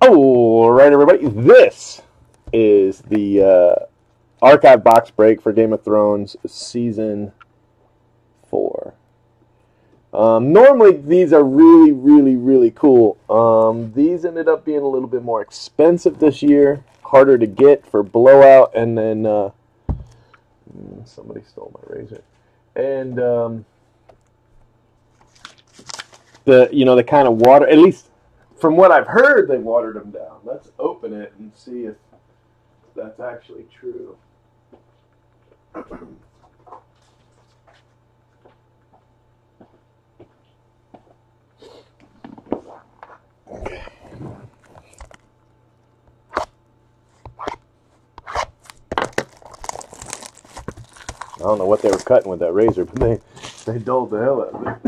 All right, everybody. This is the archive box break for Game of Thrones Season 4. Normally, these are really cool. These ended up being a little bit more expensive this year, harder to get for blowout, and then somebody stole my razor. And the kind of water, at least from what I've heard, they watered them down. Let's open it and see if that's actually true. Okay. I don't know what they were cutting with that razor, but they dulled the hell out of it.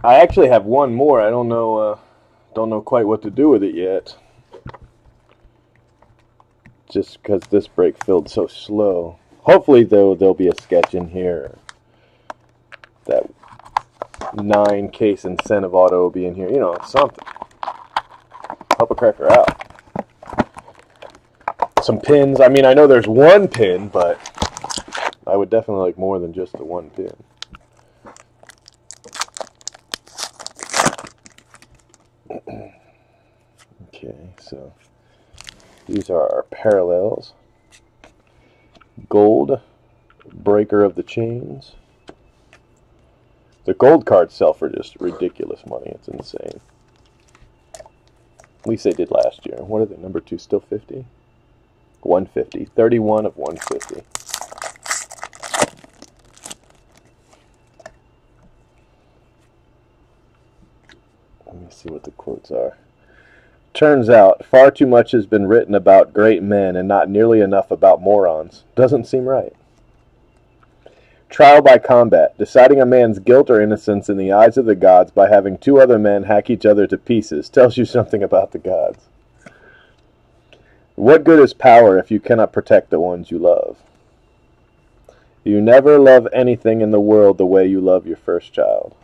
I actually have one more. I don't know quite what to do with it yet. Just because this break filled so slow. Hopefully, though, there'll be a sketch in here. That 9-case incentive auto will be in here. You know, something. Help a cracker out. Some pins. I mean, I know there's one pin, but I would definitely like more than just the one pin. Okay, so these are our parallels. Gold, breaker of the chains. The gold cards sell for just ridiculous money. It's insane. At least they did last year. What are they? Number 2 still 50? 150. 31 of 150. Let me see what the quotes are. Turns out, far too much has been written about great men and not nearly enough about morons. Doesn't seem right. Trial by combat. Deciding a man's guilt or innocence in the eyes of the gods by having 2 other men hack each other to pieces tells you something about the gods. What good is power if you cannot protect the ones you love? You never love anything in the world the way you love your first child.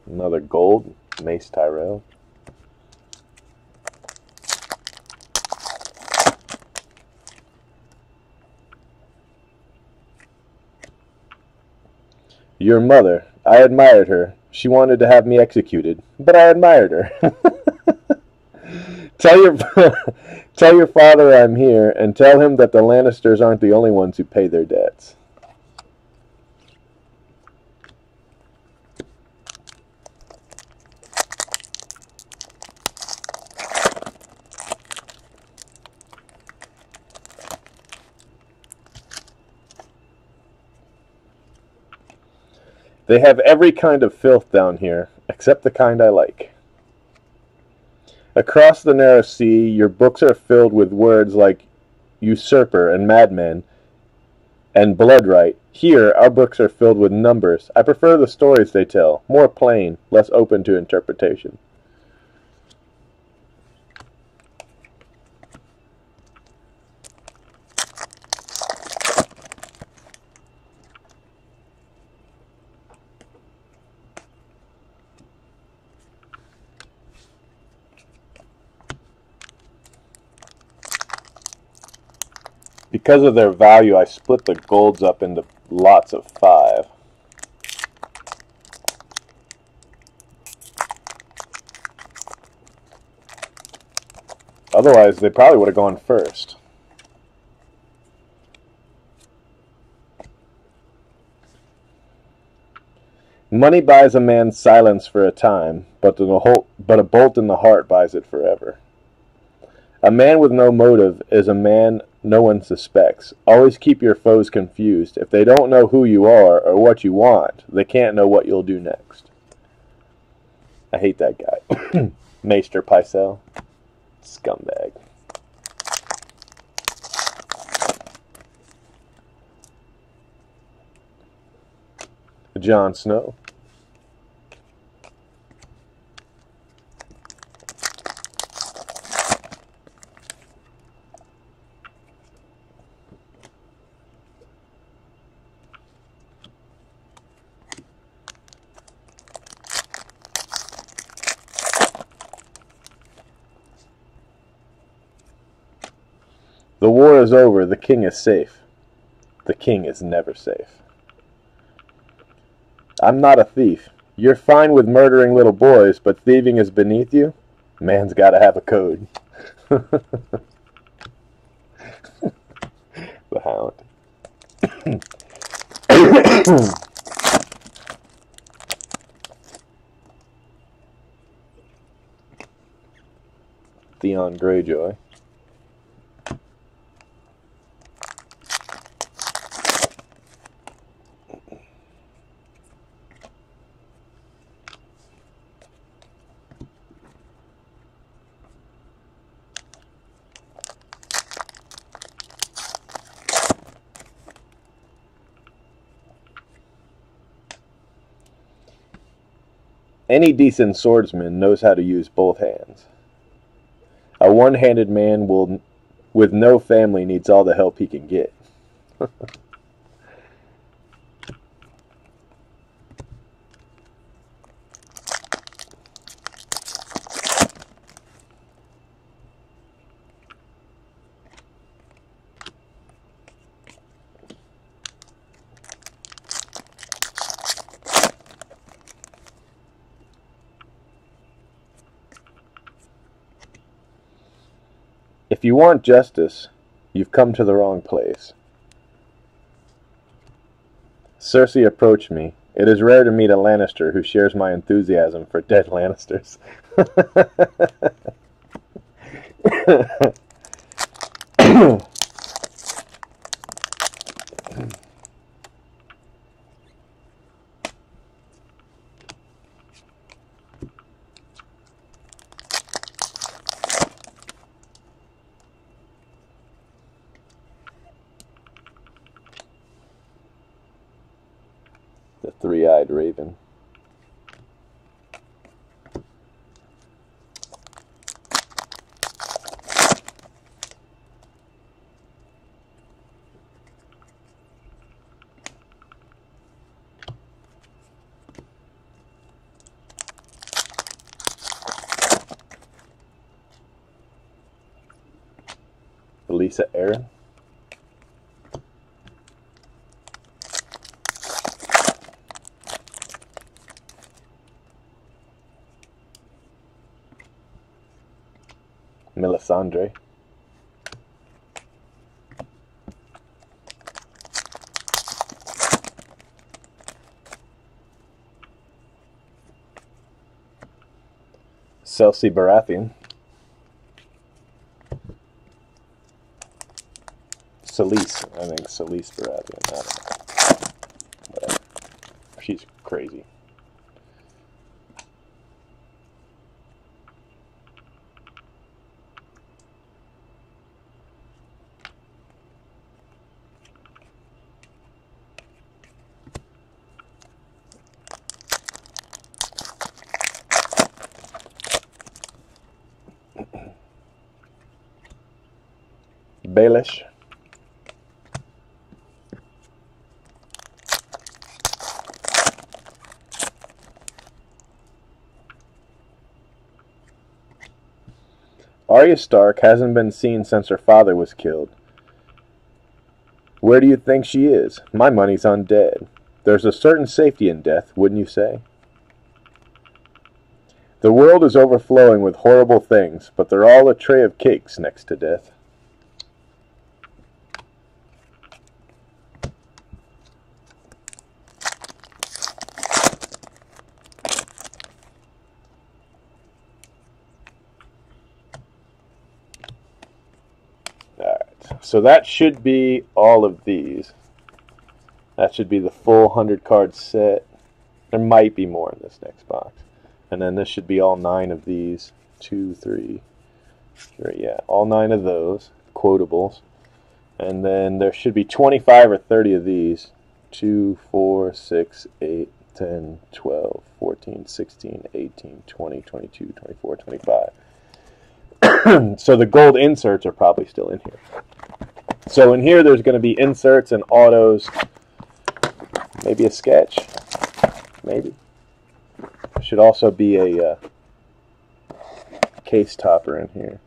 Another gold. Mace Tyrell. Your mother. I admired her. She wanted to have me executed, but I admired her. Tell your father I'm here, and tell him that the Lannisters aren't the only ones who pay their debts. They have every kind of filth down here, except the kind I like. Across the narrow sea, your books are filled with words like usurper and madman and bloodright. Here, our books are filled with numbers. I prefer the stories they tell, more plain, less open to interpretation. Because of their value, I split the golds up into lots of 5. Otherwise, they probably would have gone first. Money buys a man's silence for a time, but a bolt in the heart buys it forever. A man with no motive is a man no one suspects. Always keep your foes confused. If they don't know who you are or what you want, they can't know what you'll do next. I hate that guy. Maester Pycelle. Scumbag. Jon Snow. The war is over. The king is safe. The king is never safe. I'm not a thief. You're fine with murdering little boys, but thieving is beneath you? Man's gotta have a code. The Hound. Theon Greyjoy. Any decent swordsman knows how to use both hands. A one-handed man with no family needs all the help he can get. If you want justice, you've come to the wrong place. Cersei approached me. It is rare to meet a Lannister who shares my enthusiasm for dead Lannisters. The three-eyed raven. Lisa Aaron. Melisandre. Cersei Baratheon. Selyse, I think Selyse Baratheon. I don't know. Whatever. She's crazy. Baelish. Arya Stark hasn't been seen since her father was killed. Where do you think she is? My money's on dead. There's a certain safety in death, wouldn't you say? The world is overflowing with horrible things, but they're all a tray of cakes next to death. So that should be all of these. That should be the full 100 card set. There might be more in this next box. And then this should be all 9 of these. 2, 3, yeah, all 9 of those. Quotables. And then there should be 25 or 30 of these. 2, 4, 6, 8, 10, 12, 14, 16, 18, 20, 22, 24, 25. So the gold inserts are probably still in here. So in here there's going to be inserts and autos, maybe a sketch, maybe. There should also be a case topper in here.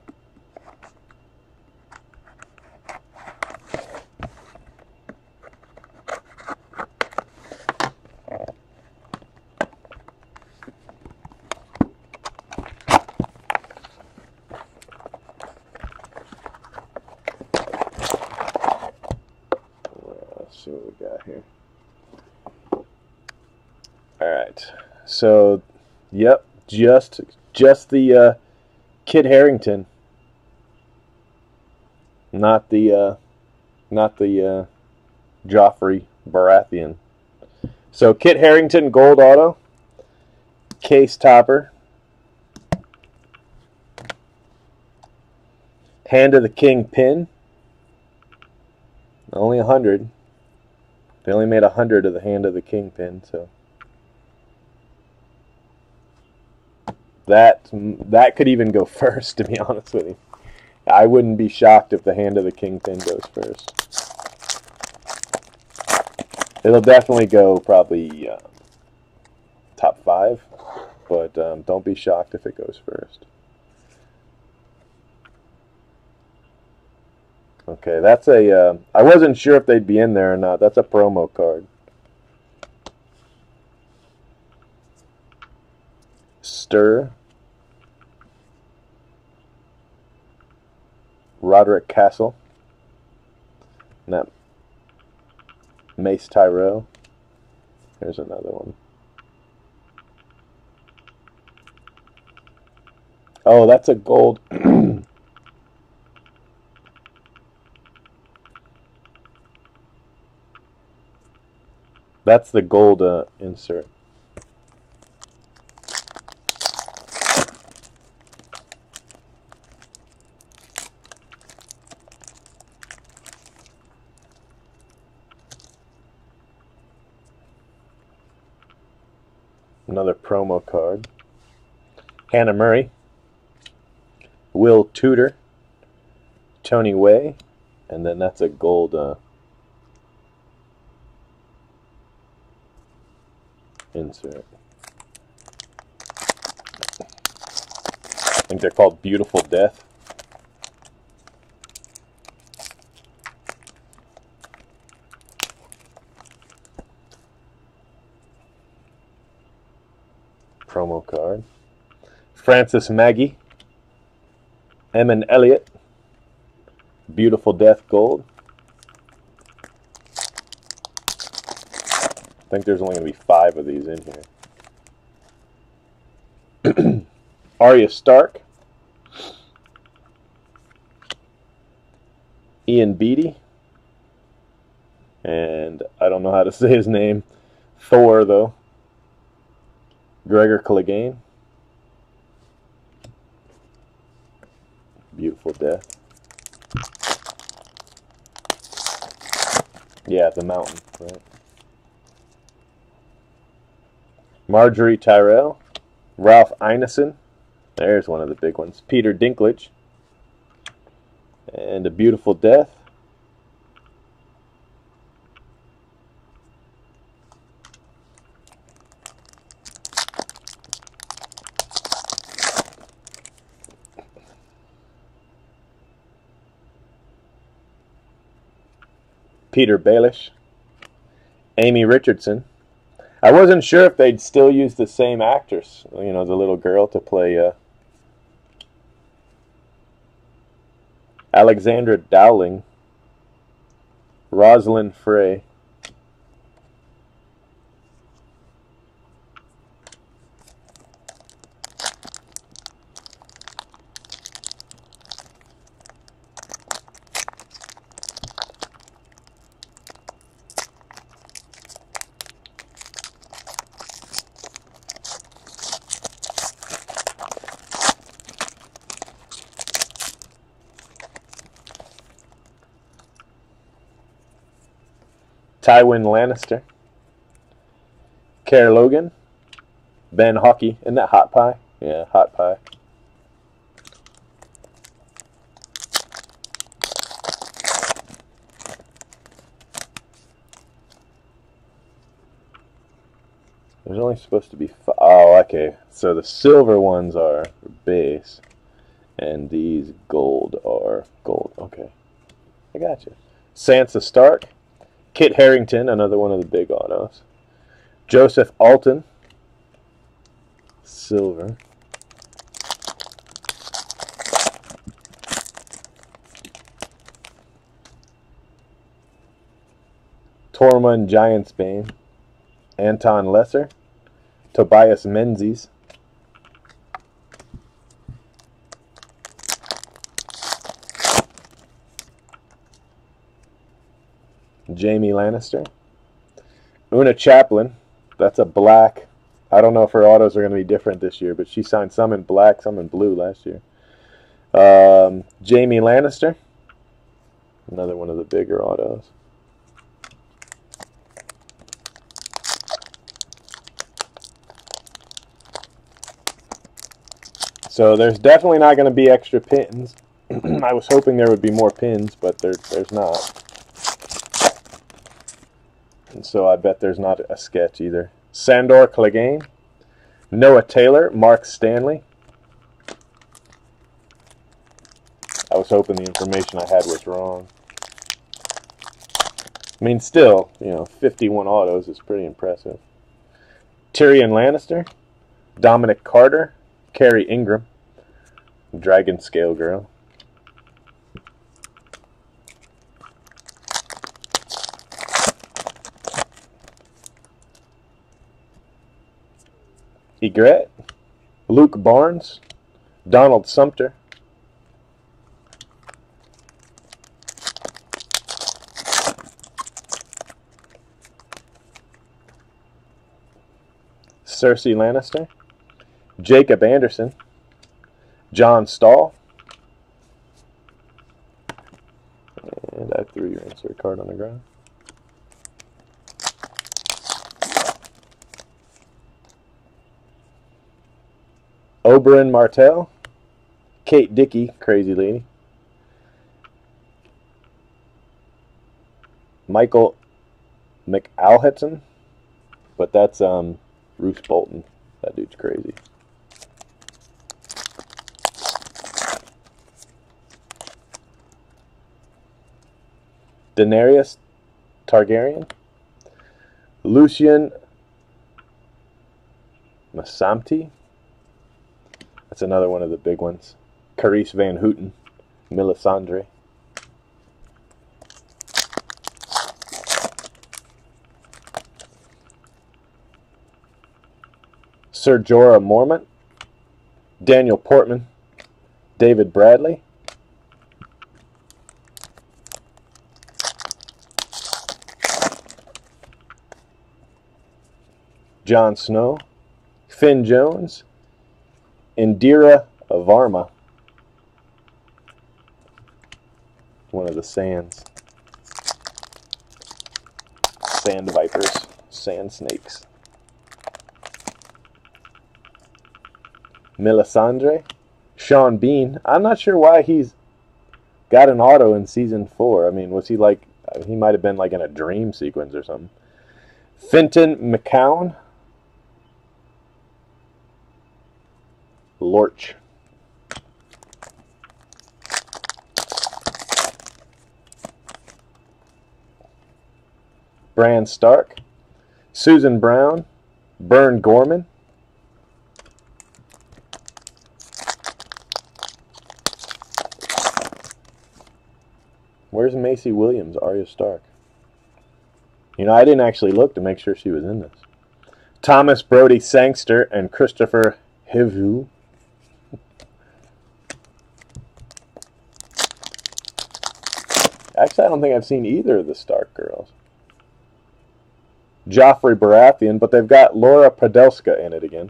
see what we got here. Alright. So, yep, just the Kit Harington. Not the Joffrey Baratheon. So Kit Harington gold auto, case topper, Hand of the King pin. Only 100. They only made 100 of the Hand of the King pin, so that could even go first. To be honest with you, I wouldn't be shocked if the Hand of the King pin goes first. It'll definitely go probably top 5, but don't be shocked if it goes first. Okay, that's a, I wasn't sure if they'd be in there or not. That's a promo card. Stir. Roderick Castle. And that Mace Tyrell. There's another one. Oh, that's a gold. That's the gold insert. Another promo card. Hannah Murray, Will Tudor, Tony Way, and then that's a gold insert. I think they're called Beautiful Death. Promo card. Francis Maggie, Eamon Elliott, Beautiful Death gold. I think there's only going to be 5 of these in here. Arya Stark, Ian Beattie, and I don't know how to say his name. Thor, though. Gregor Clegane. Beautiful Death. Yeah, the mountain, right? Marjorie Tyrell, Ralph Ineson, there's one of the big ones, Peter Dinklage, and A Beautiful Death. Peter Baelish, Amy Richardson. I wasn't sure if they'd still use the same actress, you know, the little girl, to play Alexandra Dowling, Rosalind Frey, Tywin Lannister, Kerr Logan, Ben Hockey. Isn't that Hot Pie? Yeah, Hot Pie. There's only supposed to be 5. Oh, okay. So the silver ones are base, and these gold are gold. Okay, I got you. Sansa Stark, Kit Harington, another one of the big autos. Joseph Alton, silver. Tormund Giantsbane, Anton Lesser, Tobias Menzies, Jaime Lannister, Una Chaplin. That's a black. I don't know if her autos are going to be different this year, but she signed some in black, some in blue last year. Jaime Lannister, another one of the bigger autos. So there's definitely not going to be extra pins. I was hoping there would be more pins, but there's not. And so I bet there's not a sketch either. Sandor Clegane, Noah Taylor, Mark Stanley. I was hoping the information I had was wrong. I mean, still, 51 autos is pretty impressive. Tyrion Lannister, Dominic Carter, Carrie Ingram, Dragon Scale Girl. Egret, Luke Barnes, Donald Sumter, Cersei Lannister, Jacob Anderson, John Stahl, and I threw your insert card on the ground. Oberyn Martell, Kate Dickey, crazy lady, Michael McAlhetson, but that's Bruce Bolton. That dude's crazy. Daenerys Targaryen, Lucian Masamti. That's another one of the big ones. Carice Van Houten, Melisandre. Sir Jorah Mormont, Daniel Portman, David Bradley, Jon Snow, Finn Jones, Indira Varma, one of the Sand Vipers, Sand Snakes. Melisandre, Sean Bean. I'm not sure why he's got an auto in season 4. I mean, was he like, he might have been like in a dream sequence or something. Finton McCown, Lorch. Bran Stark, Susan Brown, Bern Gorman, where's Macy Williams, Arya Stark? I didn't actually look to make sure she was in this. Thomas Brody Sangster and Christopher Hivu. Actually, I don't think I've seen either of the Stark girls. Joffrey Baratheon, but they've got Laura Pradelska in it again.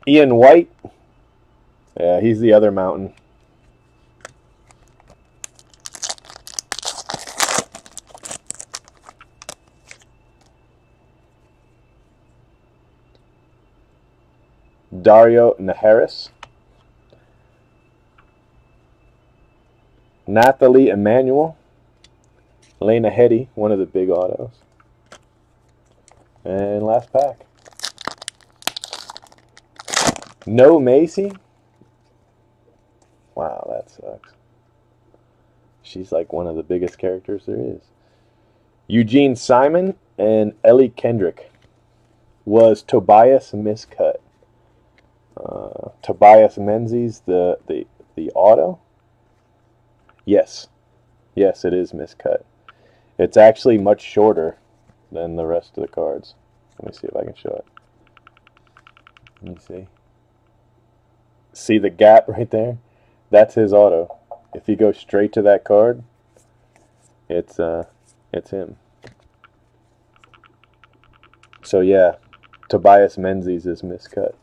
Ian White. Yeah, he's the other mountain. Dario Naharis. Nathalie Emmanuel. Lena Headey, one of the big autos. And last pack. No Macy. Wow, that sucks. She's like one of the biggest characters there is. Eugene Simon and Ellie Kendrick. Was Tobias miscut? Tobias Menzies, the auto? Yes. Yes, it is miscut. It's actually much shorter than the rest of the cards. Let me see if I can show it. Let me see. See the gap right there? That's his auto. If you go straight to that card, it's him. So yeah, Tobias Menzies is miscut.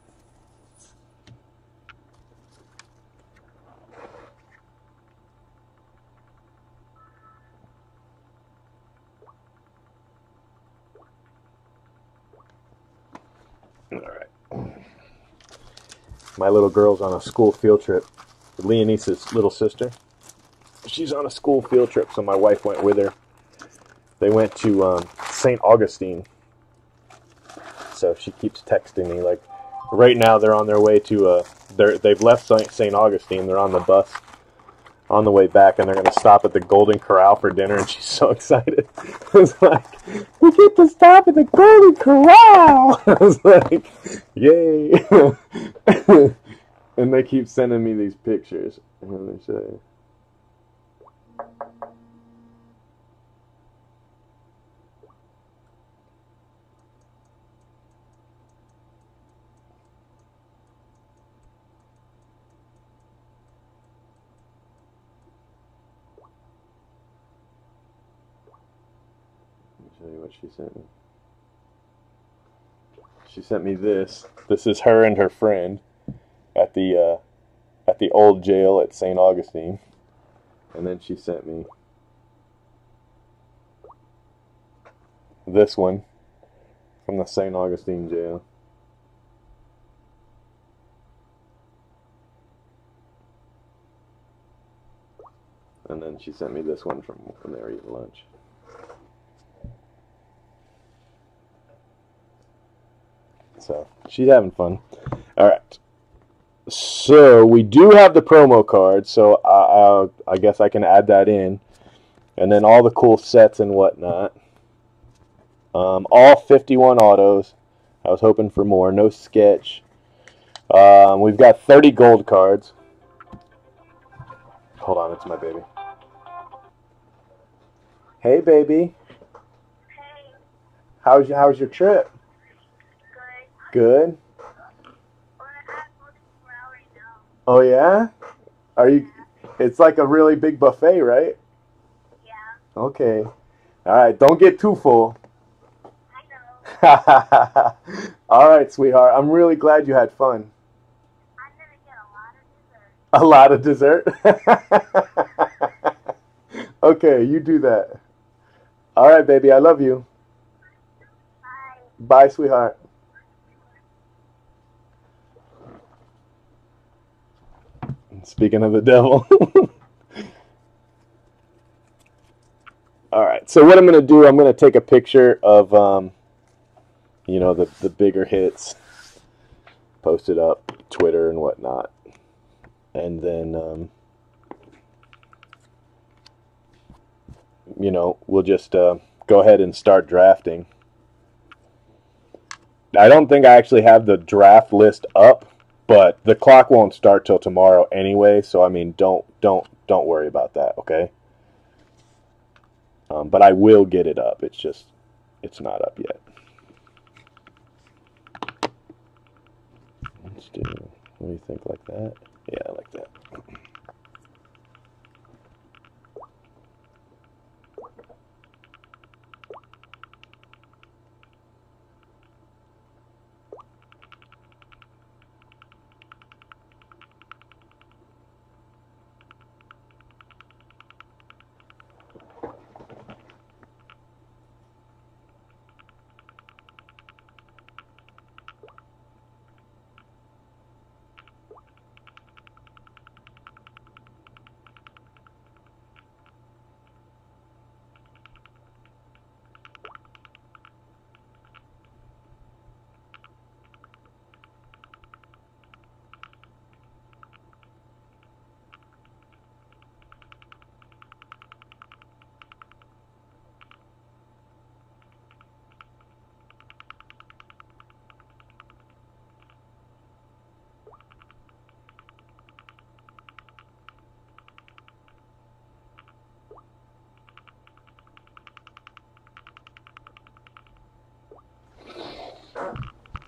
All right. My little girl's on a school field trip. Leonice's little sister. She's on a school field trip, so my wife went with her. They went to St. Augustine. So she keeps texting me. Like, right now they're on their way to, they've left St. Augustine. They're on the bus on the way back, and they're going to stop at the Golden Corral for dinner, and she's so excited. I was like, we get to stop at the Golden Corral! I was like, yay! And they keep sending me these pictures. Let me show you. Let me show you what she sent me. She sent me this. This is her and her friend at the old jail at St. Augustine. And then she sent me this one from the St. Augustine jail. And then she sent me this one from when they were eating lunch. So she's having fun. All right. So we do have the promo card, so I guess I can add that in. And then all the cool sets and whatnot. All 51 autos. I was hoping for more. No sketch. We've got 30 gold cards. Hold on, it's my baby. Hey, baby. Hey. How's your trip? Good. Oh yeah? Are you? It's like a really big buffet, right? Yeah. Okay. All right. Don't get too full. I know. All right, sweetheart. I'm really glad you had fun. I'm gonna get A lot of dessert. Okay, you do that. All right, baby. I love you. Bye. Bye, sweetheart. Speaking of the devil. All right. So what I'm going to do, I'm going to take a picture of, you know, the bigger hits, post it up, Twitter and whatnot, and then, you know, we'll just go ahead and start drafting. I don't think I actually have the draft list up, but the clock won't start till tomorrow anyway. So I mean, don't worry about that, okay? But I will get it up. It's just, it's not up yet. Let's do. What do you think? Like that? Yeah, like that.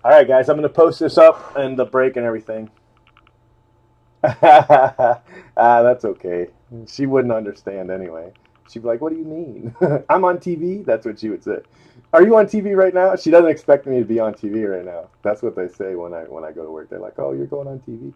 All right, guys, I'm going to post this up and the break and everything. That's okay. She wouldn't understand anyway. She'd be like, "What do you mean? I'm on TV?" That's what she would say. Are you on TV right now? She doesn't expect me to be on TV right now. That's what they say when I go to work. They're like, "Oh, you're going on TV."